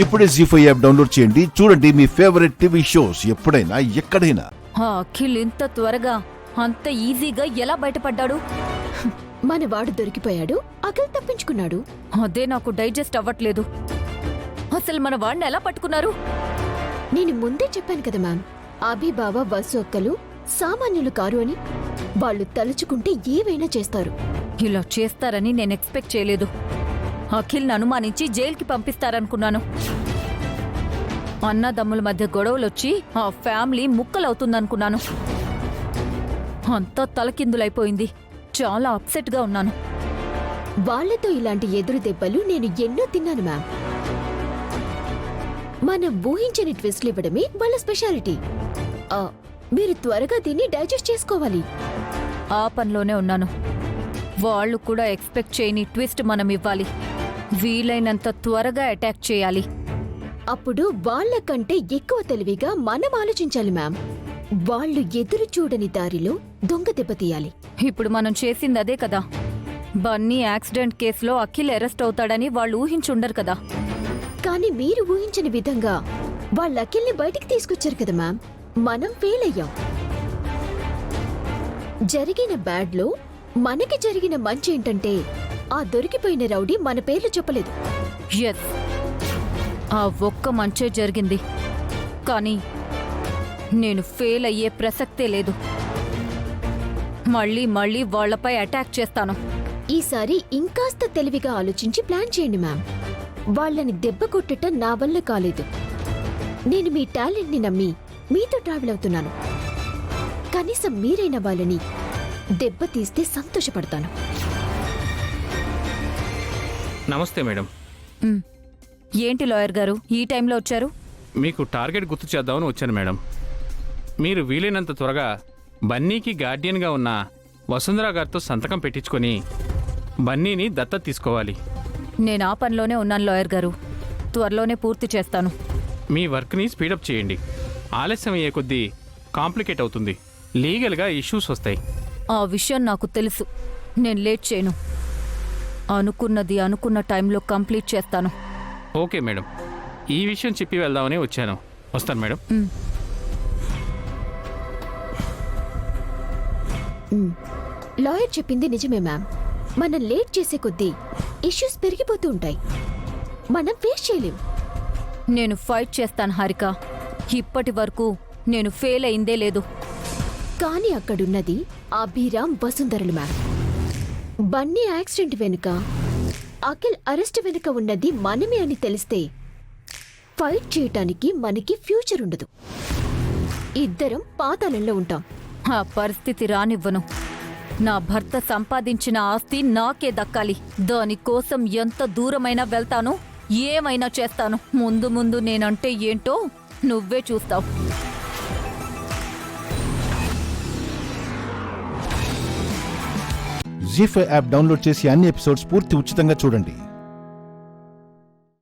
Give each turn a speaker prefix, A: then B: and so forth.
A: ఇప్పుడే జీ5 app download చేయండి. చూడండి మీ ఫేవరెట్ టీవీ షోస్ ఎప్పుడైనా ఎక్కడైనా.
B: అఖిల్ ఇంత త్వరగా అంత ఈజీగా ఎలా బయటపడ్డాడు?
C: మనవాడు దొరికిపోయాడు, అఖిల్ తప్పించుకున్నాడు.
B: అదే నాకు డైజెస్ట్ అవ్వట్లేదు. అసలు మన వాడిని ఎలా పట్టుకున్నారు?
C: నేను ముందే చెప్పాను కదా మ్యామ్, అభిబావ వసు అక్కలు సామాన్యులు కారు అని. వాళ్ళు తలుచుకుంటే ఏవైనా చేస్తారు.
B: ఇలా చేస్తారని నేను ఎక్స్పెక్ట్ చేయలేదు. అఖిల్ని అనుమానించి జైలుకి పంపిస్తారనుకున్నాను. అన్నదమ్ముల మధ్య గొడవలొచ్చి ఆ ఫ్యామిలీ ముక్కలవుతుందనుకున్నాను. అంతా తలకిందులైపోయింది. చాలా అప్సెట్గా ఉన్నాను.
C: వాళ్లతో ఇలాంటి ఎదురు దెబ్బలు నేను ఎన్నో తిన్నాను మ్యామ్. మనం ఊహించని ట్విస్ట్లు ఇవ్వడమే వాళ్ళ స్పెషాలిటీ. మీరు త్వరగా దీన్ని డైజెస్ట్ చేసుకోవాలి.
B: ఆ పనిలోనే ఉన్నాను. వాళ్ళు కూడా ఎక్స్పెక్ట్ చేయని ట్విస్ట్ మనం ఇవ్వాలి. వీలైనంత త్వరగా అటాక్ చేయాలి.
C: అప్పుడు వాళ్లకంటే ఎక్కువ తెలివిగా మనం ఆలోచించాలి మ్యామ్. వాళ్ళు ఎదురు చూడని దారిలో దొంగ దెబ్బతీయాలి.
B: ఇప్పుడు మనం చేసింది అదే కదా. బన్నీ యాక్సిడెంట్ కేసులో అఖిల్ అరెస్ట్ అవుతాడని వాళ్ళు ఊహించుండరు కదా.
C: కానీ మీరు ఊహించని విధంగా వాళ్ళ అఖిల్ని బయటికి తీసుకొచ్చారు కదా మ్యామ్. మనం ఫెయిల్ అయ్యాం. జరిగిన బ్యాడ్లో మనకి జరిగిన మంచి ఏంటంటే ఆ దొరికిపోయిన రౌడీ మన పేర్లు చెప్పలేదు.
B: ఎస్, ఆ ఒక్క మంచే జరిగింది. కానీ నేను ఫెయిల్ అయ్యే ప్రసక్తే లేదు. మళ్ళీ మళ్ళీ వాళ్లపై అటాక్ చేస్తాను.
C: ఈసారి ఇంకాస్త తెలివిగా ఆలోచించి ప్లాన్ చేయండి మ్యామ్. వాళ్ళని దెబ్బ కొట్టటం నా వల్ల కాలేదు. నేను మీ టాలెంట్ని నమ్మి మీతో ట్రావెల్ అవుతున్నాను. కనీసం మీరైన వాళ్ళని దెబ్బ తీస్తే సంతోషపడతాను.
D: నమస్తే మేడం.
B: ఏంటి లాయర్ గారు ఈ టైంలో వచ్చారు?
D: మీకు టార్గెట్ గుర్తు చేద్దామని వచ్చాను మేడం. మీరు వీలైనంత త్వరగా బన్నీకి గార్డియన్గా ఉన్న వసుంధర గారితో సంతకం పెట్టించుకొని బన్నీని దత్తత తీసుకోవాలి.
B: నేను ఆ పనిలోనే ఉన్నాను లాయర్ గారు. త్వరలోనే పూర్తి చేస్తాను.
D: మీ వర్క్ని స్పీడప్ చేయండి. ఆలస్యం అయ్యే కొద్దీ కాంప్లికేట్ అవుతుంది. లీగల్గా ఇష్యూస్ వస్తాయి.
B: ఆ విషయం నాకు తెలుసు. నేను లేట్ చేయను. అనుకున్నది అనుకున్న టైంలో కంప్లీట్ చేస్తాను.
D: ఓకే మేడం, ఈ విషయం చెప్పి వెళ్దామని వచ్చాను. వస్తాను మేడం.
C: లాయర్ చెప్పింది నిజమే మ్యామ్. మనం లేట్ చేసే కొద్దీ ఇష్యూస్ పెరిగిపోతూ ఉంటాయి. మనం ఫేస్ చేయలేం.
B: నేను ఫైట్ చేస్తాను హారిక. ఇప్పటి వరకు నేను ఫెయిల్ అయిందే లేదు.
C: కానీ అక్కడున్నది అభిరామ్ వసుంధరలు మ్యామ్. బన్నీ యాక్సిడెంట్ వెనుక, అఖిల్ అరెస్ట్ వెనుక ఉన్నది మనమే అని తెలిస్తే ఫైట్ చేయటానికి మనకి ఫ్యూచర్ ఉండదు. ఇద్దరం పాతాళంలో ఉంటాం.
B: ఆ పరిస్థితి రానివ్వను. నా భర్త సంపాదించిన ఆస్తి నాకే దక్కాలి. దానికోసం ఎంత దూరమైనా వెళ్తాను, ఏమైనా చేస్తాను. ముందు ముందు నేనంటే ఏంటో నువ్వే చూస్తావు.
A: జీ5 యాప్ డౌన్లోడ్ చేసి అన్ని ఎపిసోడ్స్ పూర్తి ఉచితంగా చూడండి.